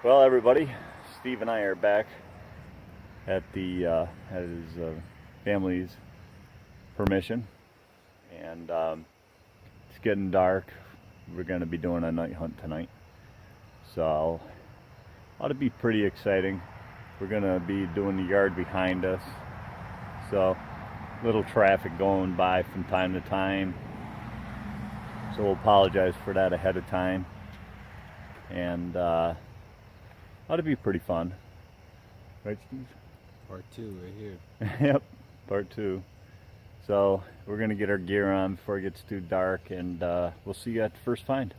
Well, everybody, Steve and I are back at the at his family's permission, and it's getting dark. We're going to be doing a night hunt tonight, so ought to be pretty exciting. We're going to be doing the yard behind us, so little traffic going by from time to time. So we'll apologize for that ahead of time, and ought to be pretty fun, right, Steve? Part 2 right here. Yep, part 2. So we're gonna get our gear on before it gets too dark, and we'll see you at the first find.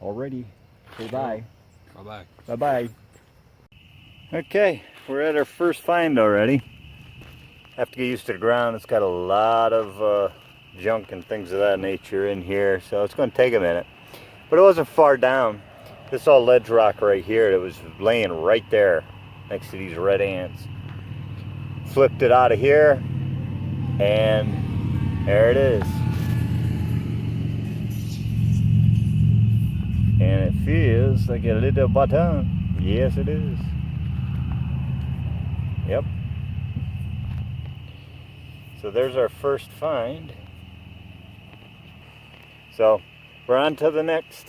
Alrighty, say bye. Bye-bye. Bye-bye. Okay, we're at our first find already. Have to get used to the ground. It's got a lot of junk and things of that nature in here, so it's going to take a minute. But it wasn't far down. This is all ledge rock right here. It was laying right there next to these red ants. Flipped it out of here, and there it is. And it feels like a little button. Yes, it is. Yep. So there's our first find. So we're on to the next.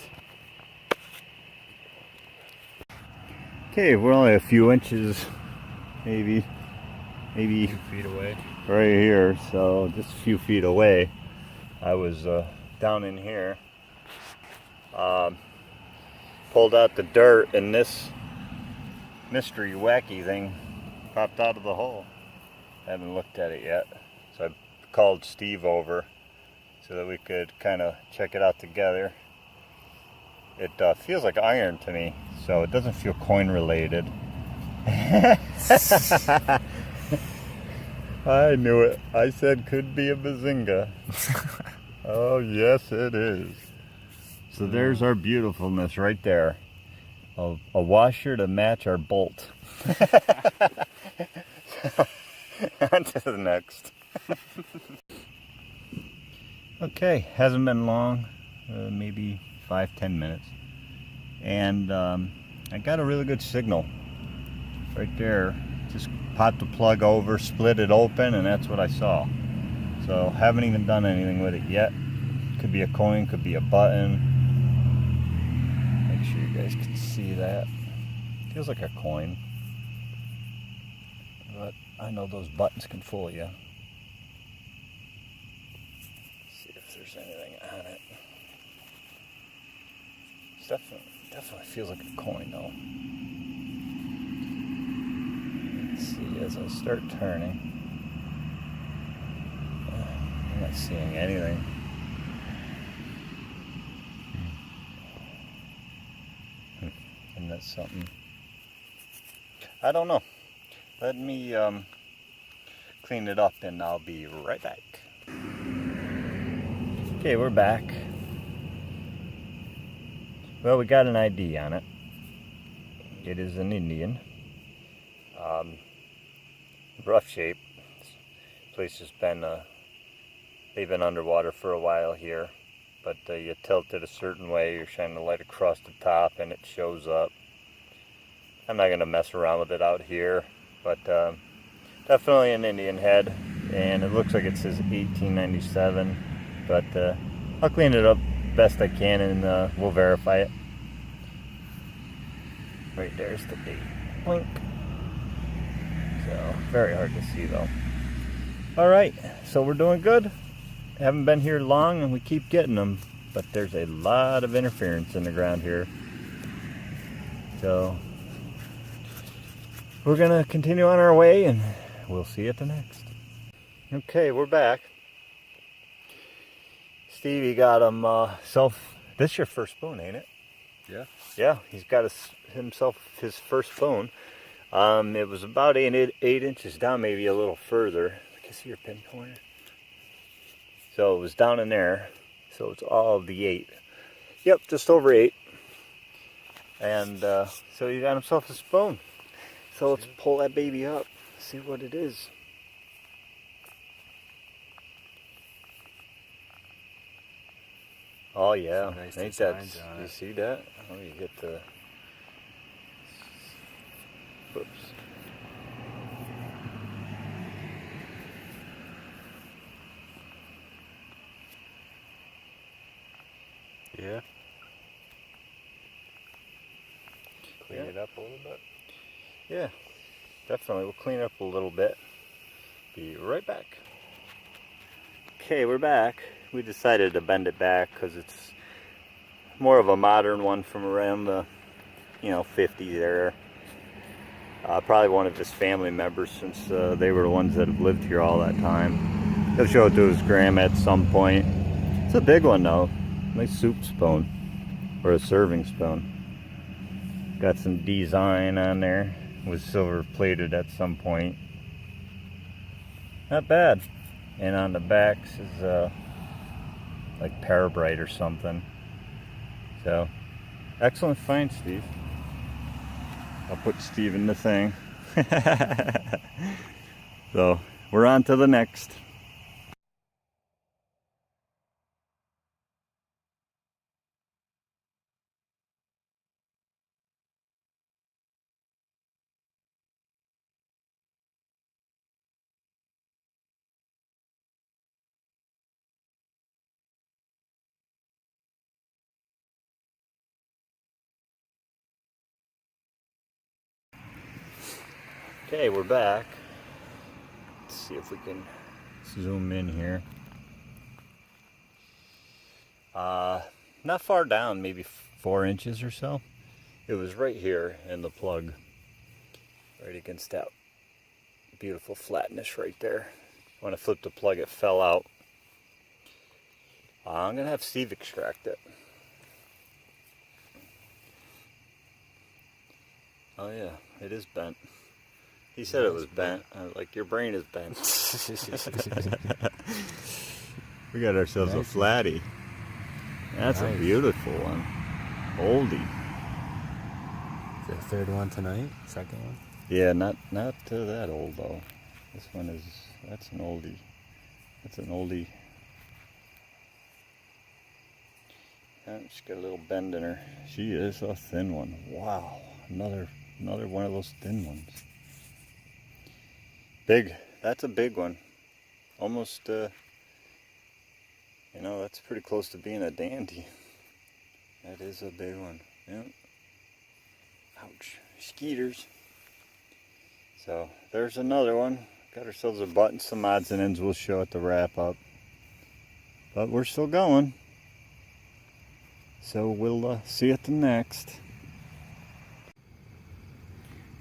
Okay, we're only a few inches, maybe A few feet away. right here, so just a few feet away. I was down in here, pulled out the dirt, and this mystery wacky thing popped out of the hole. I haven't looked at it yet, so I called Steve over so that we could kind of check it out together. It feels like iron to me, so it doesn't feel coin related. I knew it. I said could be a bazinga. Oh yes it is. So there's our beautifulness right there. A washer to match our bolt. On to the next. Okay, hasn't been long, maybe 5-10 minutes, and I got a really good signal right there. Just popped the plug over, split it open, and that's what I saw. So haven't even done anything with it yet. Could be a coin, could be a button. Make sure you guys can see that. Feels like a coin, but I know those buttons can fool you. See if there's anything on it. It's definitely feels like a coin though. Let's see as I start turning. I'm not seeing anything. And that's something. I don't know. Let me clean it up and I'll be right back. Okay, we're back. Well, we got an ID on it. It is an Indian. Rough shape. This place has been, they've been underwater for a while here. But you tilt it a certain way, you're shining the light across the top and it shows up. I'm not going to mess around with it out here. But definitely an Indian head. And it looks like it says 1897. But I'll clean it up best I can and we'll verify it. Right there's the date. Blink. So very hard to see though. Alright, so we're doing good. Haven't been here long and we keep getting them, but there's a lot of interference in the ground here. So we're gonna continue on our way and we'll see you at the next. Okay, we're back. Stevie got this is your first spoon, ain't it? Yeah. Yeah, he's got himself his first spoon. It was about 8 inches down, maybe a little further. I can see your pin pointer. So it was down in there. So it's all of the 8. Yep, just over 8. And so he got himself a spoon. So let's pull that baby up, see what it is. Oh yeah, Some nice I think designs that's, on you it. see that? Let me get the, whoops. Yeah. Clean Yeah. it up a little bit. Yeah, definitely. We'll clean up a little bit. Be right back. Okay, we're back. We decided to bend it back because it's more of a modern one from around the, 50s era. Probably one of his family members, since they were the ones that have lived here all that time. He'll show it to his grandma at some point. It's a big one though. Nice soup spoon, or a serving spoon. Got some design on there. Was silver plated at some point. Not bad. And on the backs is like parabrite or something. So, excellent find, Steve. I'll put Steve in the thing. So, we're on to the next. Okay, we're back. Let's see if we can zoom in here. Not far down, maybe 4 inches or so. It was right here in the plug, right against that beautiful flatness right there. When I flipped the plug, it fell out. I'm gonna have Steve extract it. Oh yeah, it is bent. He said it was bent. I was like, your brain is bent. We got ourselves a flatty. That's a beautiful one. Oldie. The third one tonight? Second one? Yeah, not that old though. This one is, that's an oldie. That's an oldie. Yeah, she's got a little bend in her. She is a thin one. Wow, another one of those thin ones. Big. That's a big one. Almost, that's pretty close to being a dandy. That is a big one. Yeah. Ouch. Skeeters. So there's another one. Got ourselves a button, some odds and ends we'll show at the wrap up. But we're still going. So we'll see you at the next.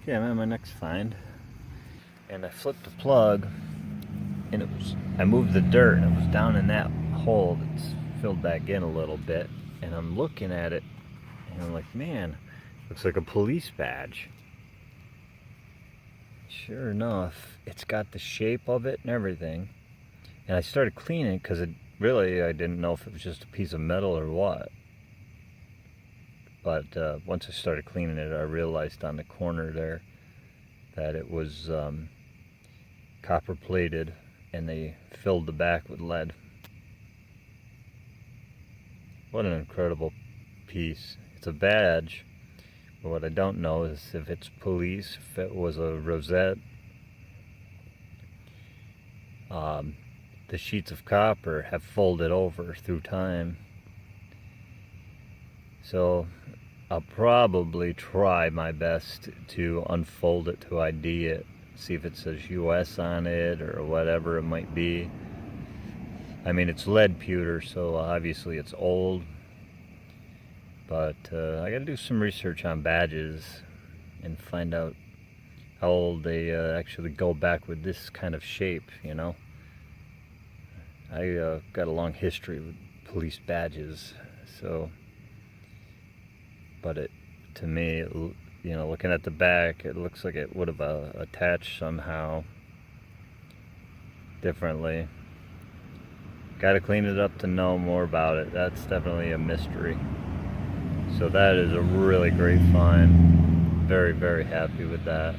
Okay, I'm at my next find. And I flipped the plug and I moved the dirt and it was down in that hole that's filled back in a little bit. And I'm looking at it and I'm like, man, looks like a police badge. Sure enough, it's got the shape of it and everything. And I started cleaning it because I didn't know if it was just a piece of metal or what. But once I started cleaning it, I realized on the corner there that it was copper plated and they filled the back with lead. What an incredible piece. It's a badge. But what I don't know is if it's police, if it was a rosette. The sheets of copper have folded over through time. So I'll probably try my best to unfold it to ID it, see if it says US on it or whatever it might be. I mean, it's lead pewter, so obviously it's old. But I gotta do some research on badges and find out how old they actually go back with this kind of shape, I got a long history with police badges, so, but to me, looking at the back, it looks like it would have attached somehow differently. Got to clean it up to know more about it. That's definitely a mystery. So that is a really great find. Very, very happy with that.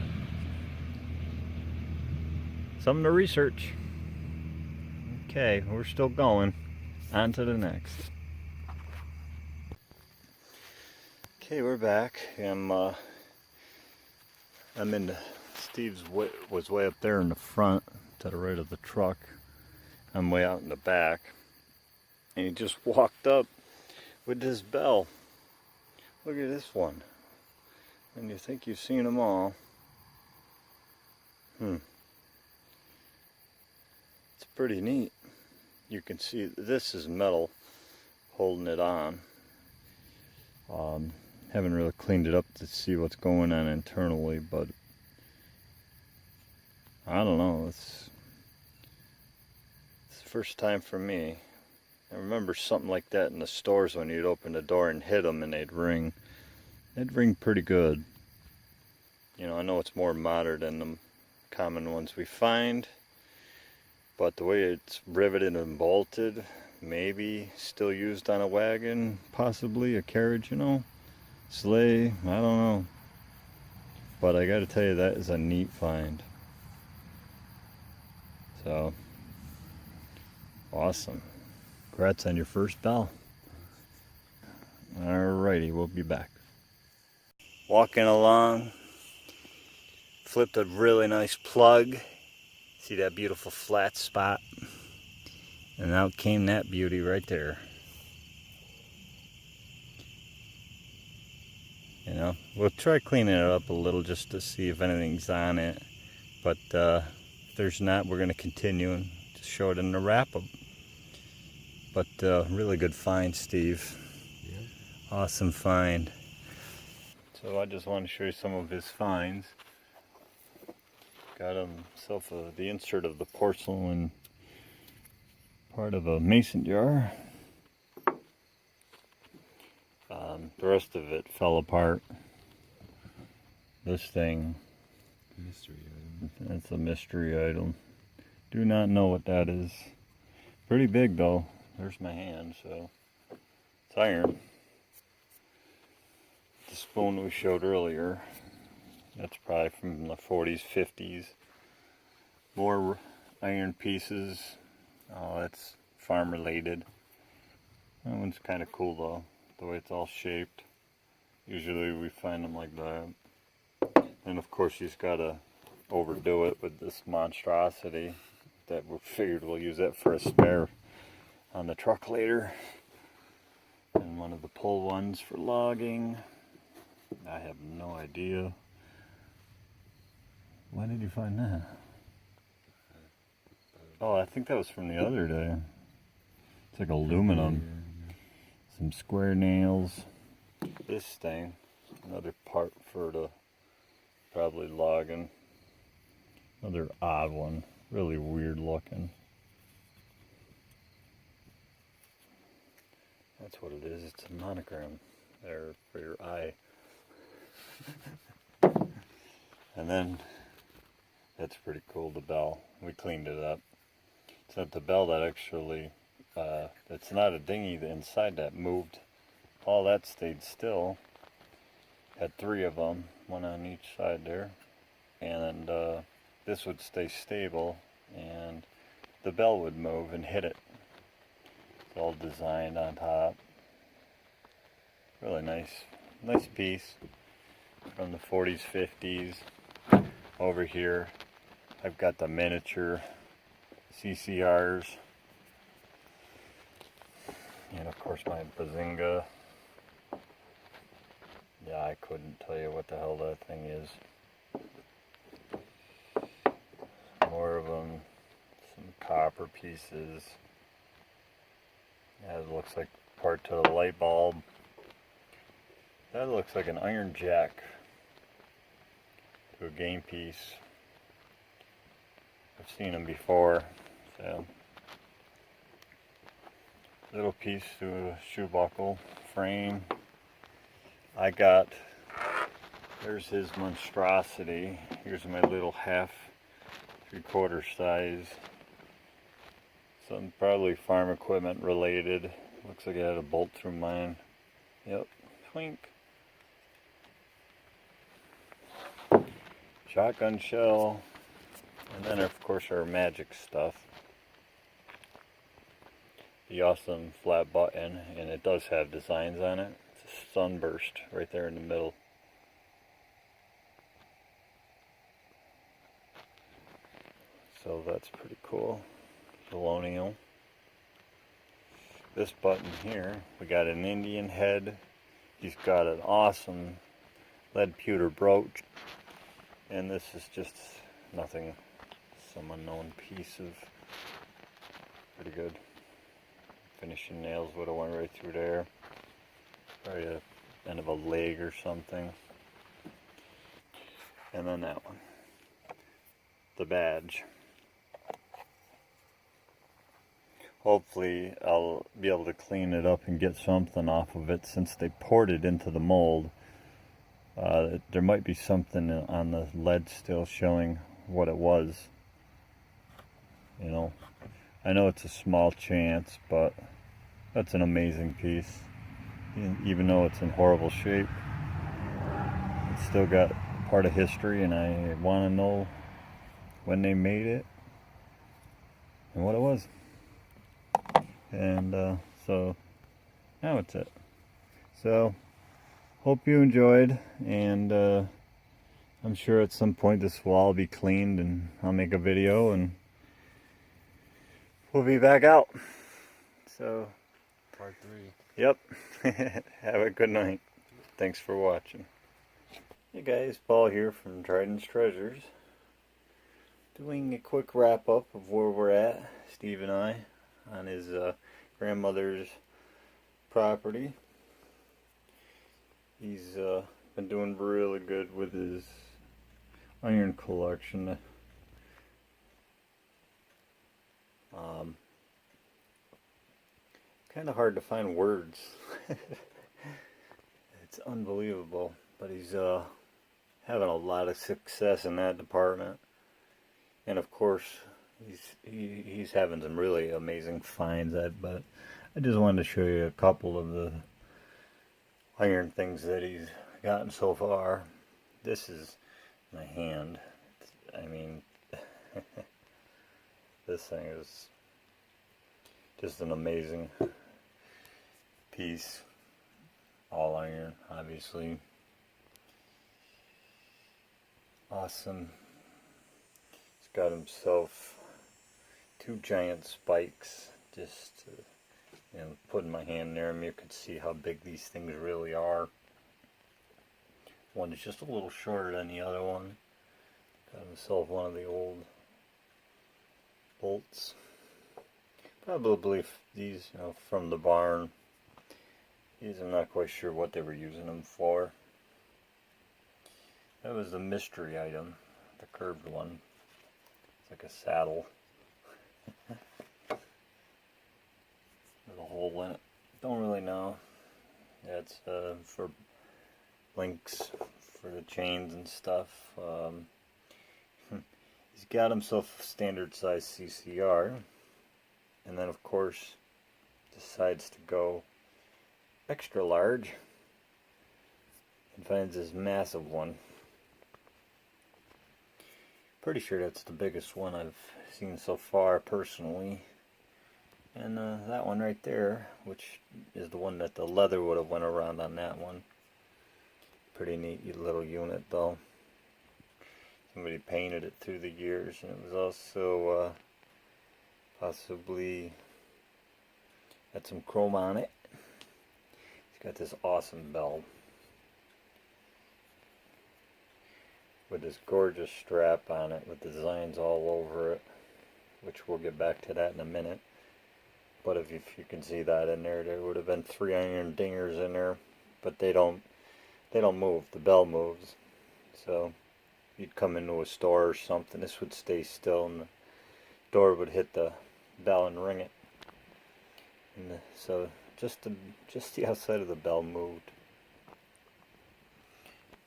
Something to research. Okay, we're still going. On to the next. Okay, we're back. I'm in Steve's was way up there in the front to the right of the truck. I'm way out in the back, and he just walked up with this bell. Look at this one. And you think you've seen them all. It's pretty neat. You can see this is metal holding it on. Haven't really cleaned it up to see what's going on internally, but I don't know. It's the first time for me. I remember something like that in the stores when you'd open the door and hit them and they'd ring. They'd ring pretty good. You know, I know it's more modern than the common ones we find, but the way it's riveted and bolted, maybe still used on a wagon, possibly a carriage, you know, sleigh, I don't know. But I gotta tell you, that is a neat find. So, awesome. Congrats on your first bell. Alrighty, we'll be back. Walking along, flipped a really nice plug. See that beautiful flat spot? And out came that beauty right there. You know, we'll try cleaning it up a little just to see if anything's on it. But if there's not, we're going to continue and just show it in the wrap-up. But really good find, Steve. Yeah. Awesome find. So I just want to show you some of his finds. Got himself the insert of the porcelain part of a mason jar. The rest of it fell apart. This thing, Mystery item. that's a mystery item. Do not know what that is. Pretty big though. There's my hand, so it's iron. The spoon we showed earlier, that's probably from the 40s, 50s. More iron pieces. Oh, that's farm related. That one's kind of cool though, the way it's all shaped. Usually we find them like that. And of course you just gotta overdo it with this monstrosity that we figured we'll use that for a spare on the truck later. And one of the pull ones for logging. I have no idea. Why did you find that? Oh, I think that was from the other day. It's like aluminum. Some square nails. This thing, another part for the probably logging. Another odd one. Really weird looking. That's what it is. It's a monogram there for your eye. And then, that's pretty cool, the bell. We cleaned it up. It's not the bell that actually, it's not a dinghy inside that moved. All that stayed still. Had 3 of them, one on each side there. And this would stay stable, and the bell would move and hit it. It's all designed on top. Really nice piece from the 40s, 50s. Over here, I've got the miniature CCRs. And of course my Bazinga. Yeah, I couldn't tell you what the hell that thing is. More of them. Some copper pieces. Yeah, it looks like part to the light bulb. That looks like an iron jack to a game piece. I've seen them before. So, little piece to a shoe buckle frame. There's his monstrosity. Here's my little half, 3/4 size. Some probably farm equipment related. Looks like I had a bolt through mine. Yep, twink. Shotgun shell. And then of course our magic stuff. The awesome flat button, and it does have designs on it. It's a sunburst right there in the middle. So that's pretty cool. Colonial. This button here, we got an Indian head. He's got an awesome lead pewter brooch. And this is just nothing, some unknown piece of, pretty good. Finishing nails would have went right through there. Probably a end of a leg or something. And then that one. The badge. Hopefully I'll be able to clean it up and get something off of it since they poured it into the mold. There might be something on the lead still showing what it was. You know, I know it's a small chance, but that's an amazing piece. Even though it's in horrible shape, it's still got part of history, and I want to know when they made it and what it was. And so now that's it. So hope you enjoyed, and I'm sure at some point this will all be cleaned and I'll make a video and we'll be back out. So Part 3. yep. Have a good night. Thanks for watching. Hey guys, Paul here from TRIDON'S Treasures. Doing a quick wrap up of where we're at, Steve and I, on his grandmother's property. He's been doing really good with his iron collection. Kind of hard to find words. It's unbelievable, but he's having a lot of success in that department. And of course, he's having some really amazing finds. But I just wanted to show you a couple of the iron things that he's gotten so far. This is my hand. I mean, this thing is just an amazing piece. All iron, obviously. Awesome. He's got himself 2 giant spikes, just to, you know, putting my hand near him, you could see how big these things really are. One is just a little shorter than the other one. Got himself one of the old bolts. Probably these, you know, from the barn. These I'm not quite sure what they were using them for. That was the mystery item, the curved one. It's like a saddle. There's a hole in it. Don't really know. That's for links for the chains and stuff. He's got himself a standard size CCR, and then of course decides to go extra large and finds this massive one. Pretty sure that's the biggest one I've seen so far personally. And that one right there, which is the one that the leather would have went around on that one. Pretty neat little unit though. Somebody painted it through the years, and it was also possibly had some chrome on it. It's got this awesome bell with this gorgeous strap on it with designs all over it, which we'll get back to that in a minute. But if you can see that in there, there would have been 3 iron dingers in there, but they don't move. The bell moves. So you'd come into a store or something, this would stay still and the door would hit the bell and ring it. And so just the outside of the bell moved.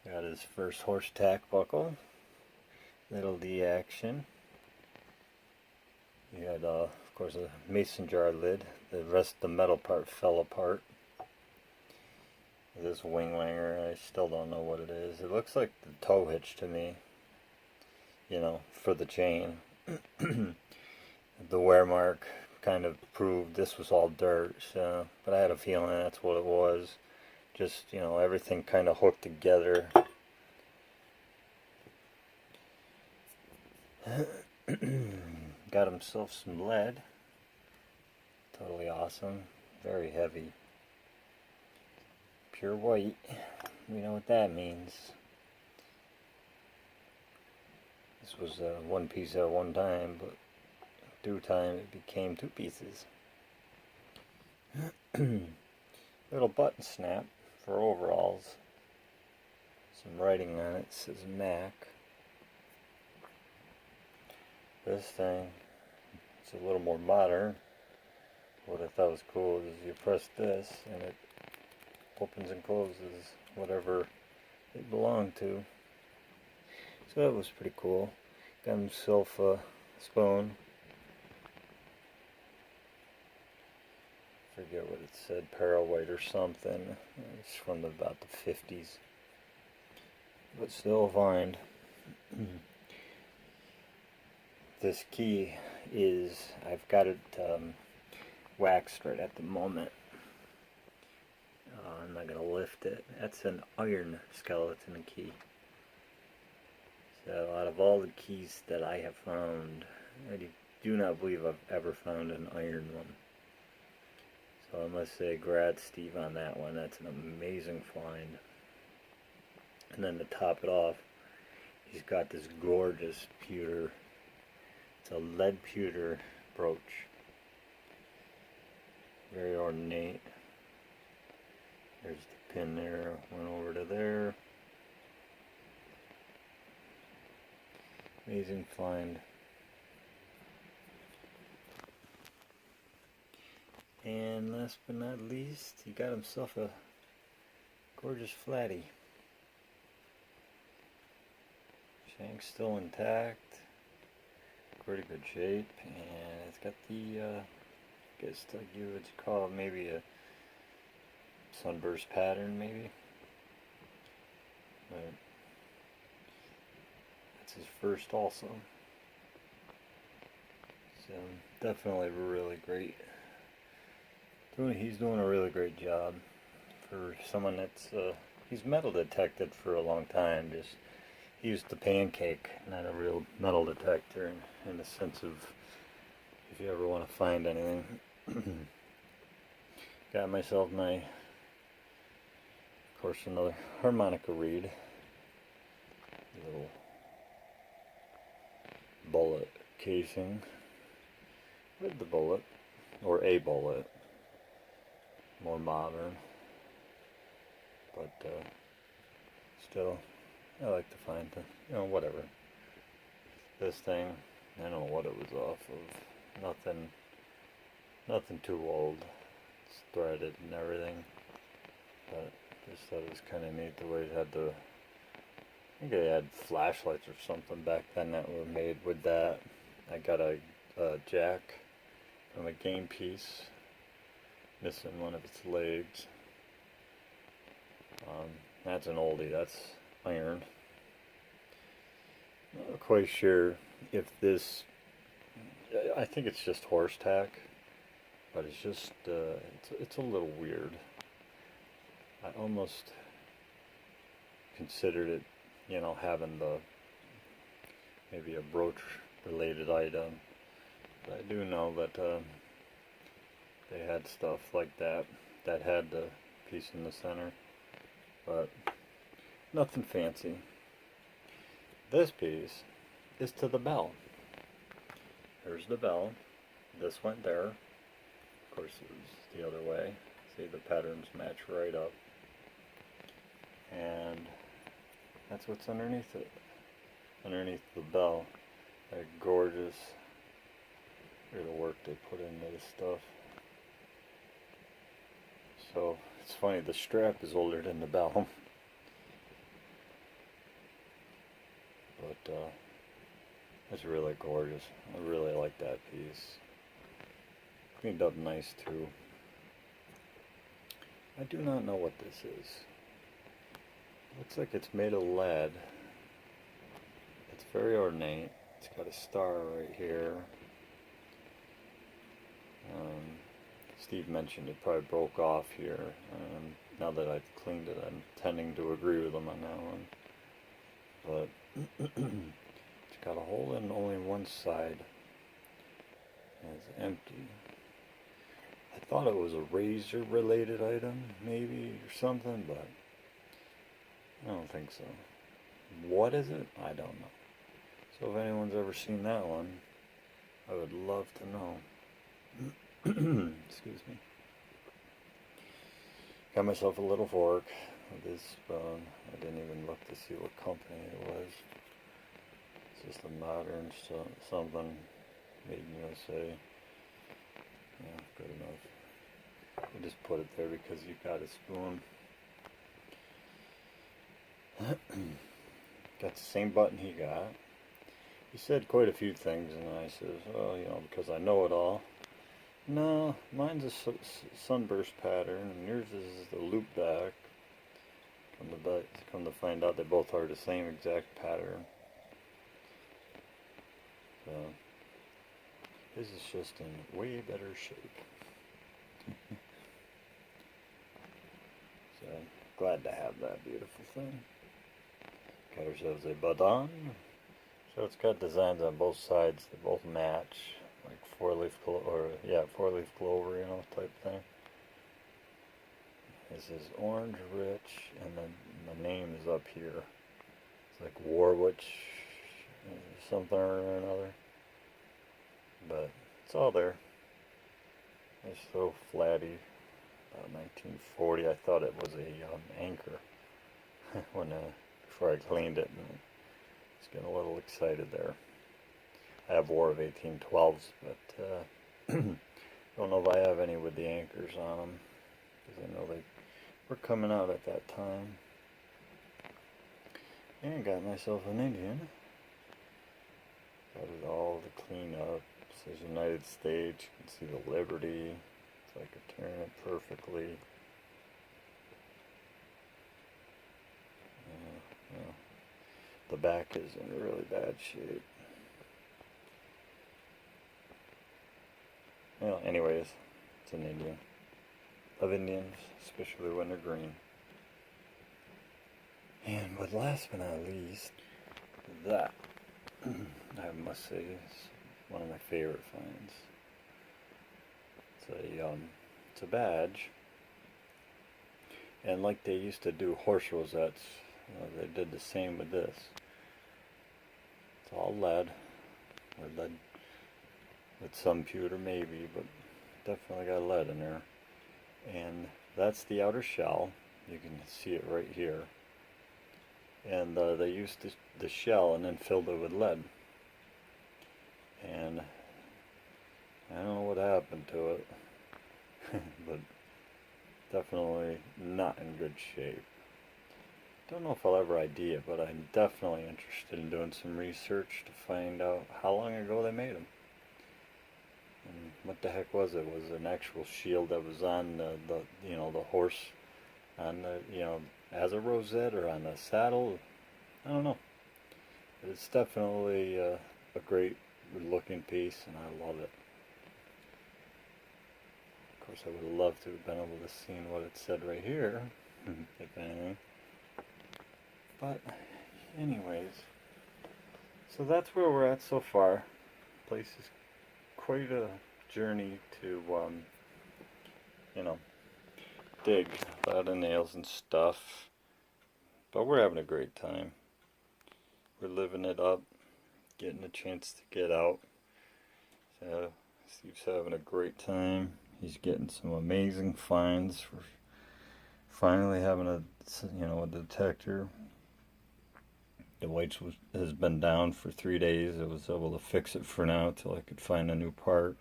Got his first horse tack buckle, little D action. He had of course a mason jar lid. The rest of the metal part fell apart. This wing langer, I still don't know what it is. It looks like the tow hitch to me, you know, for the chain. The wear mark kind of proved this was all dirt, so, but I had a feeling that's what it was. Just, you know, everything kind of hooked together. Got himself some lead. Totally awesome. Very heavy. Pure white. We know what that means. This was one piece at one time, but due time it became two pieces. Little button snap for overalls. Some writing on it says Mac. This thing, it's a little more modern. What I thought was cool is you press this and it opens and closes whatever it belonged to. So that was pretty cool. Got himself a spoon. Forget what it said, Parawhite or something. It's from about the 50s. But still fine. This key is, I've got it waxed right at the moment. I'm not going to lift it. That's an iron skeleton key. So out of all the keys that I have found, I do not believe I've ever found an iron one. So I must say, grad Steve on that one. That's an amazing find. And then to top it off, he's got this gorgeous pewter. It's a lead pewter brooch. Very ornate. There's the pin there. Went over to there. Amazing find. And last but not least, he got himself a gorgeous flatty. Shank's still intact, pretty good shape, and it's got the, I guess like you would call it maybe a sunburst pattern, maybe. But that's his first also. So definitely really great. He's doing a really great job for someone that's he's metal detected for a long time. Just he used the pancake, not a real metal detector in the sense of if you ever want to find anything. Got myself my, of course, another harmonica reed, little bullet casing with the bullet, or a bullet. More modern, but still, I like to find, you know, whatever. This thing, I don't know what it was off of. Nothing too old. It's threaded and everything, but just thought it was kind of neat the way it had the. I think they had flashlights or something back then that were made with that. I got a jack from a game piece. Missing one of its legs. That's an oldie, that's iron. Not quite sure if this, I think it's just horse tack, but it's just, it's a little weird. I almost considered it, you know, having the, maybe a brooch related item, but I do know that, they had stuff like that had the piece in the center, but nothing fancy. This piece is to the bell. There's the bell. This went there. Of course it was the other way. See, the patterns match right up. And that's what's underneath it. Underneath the bell. That gorgeous bit of work they put into this stuff. So it's funny, the strap is older than the bell. But it's really gorgeous. I really like that piece. Cleaned up nice too. I do not know what this is. Looks like it's made of lead. It's very ornate. It's got a star right here. Steve mentioned it probably broke off here, and now that I've cleaned it, I'm tending to agree with him on that one. But it's got a hole in only one side, and it's empty. I thought it was a razor related item, maybe, or something, but I don't think so. What is it? I don't know. So if anyone's ever seen that one, I would love to know. Excuse me. Got myself a little fork with this spoon. I didn't even look to see what company it was. It's just a modern something made in USA. Yeah, good enough. I just put it there because you got a spoon. Got the same button he got. He said quite a few things, and I says, well, you know, because I know it all. No, mine's a sunburst pattern, and yours is the loop back. Come to find out, they both are the same exact pattern. So his is just in way better shape. So glad to have that beautiful thing. Got ourselves a badon. So it's got designs on both sides that both match, like four-leaf clover, you know, type thing. This is orange rich, and then the name is up here. It's like Warwich, something or another. But it's all there. It's so flatty. About 1940. I thought it was a anchor when before I cleaned it. And it's getting a little excited there. I have War of 1812s, but don't know if I have any with the anchors on them, because I know they were coming out at that time. And got myself an Indian. Got it all to clean up. It says United States. You can see the Liberty. So I could turn it perfectly. Yeah. The back is in really bad shape. Well, anyways, it's an Indian. Love Indians, especially when they're green. And but last but not least, that I must say is one of my favorite finds. It's a badge, and like they used to do horse rosettes, they did the same with this. It's all lead, or lead with some pewter maybe, but definitely got lead in there. And that's the outer shell. You can see it right here. And they used the shell and then filled it with lead. And I don't know what happened to it, but definitely not in good shape. Don't know if I'll ever ID it, but I'm definitely interested in doing some research to find out how long ago they made them. And what the heck was it? Was it an actual shield that was on the horse, on the, as a rosette, or on the saddle? I don't know. But it's definitely a great looking piece, and I love it. Of course, I would love to have been able to see what it said right here, if anything. But anyways, so that's where we're at so far. Place is quite a journey to dig a lot of nails and stuff, but we're having a great time. We're living it up, getting a chance to get out. So Steve's having a great time. He's getting some amazing finds for finally having a detector. The whites has been down for 3 days. I was able to fix it for now till I could find a new part.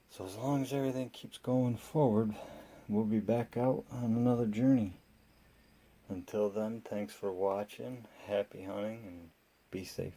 So as long as everything keeps going forward, we'll be back out on another journey. Until then, thanks for watching. Happy hunting and be safe.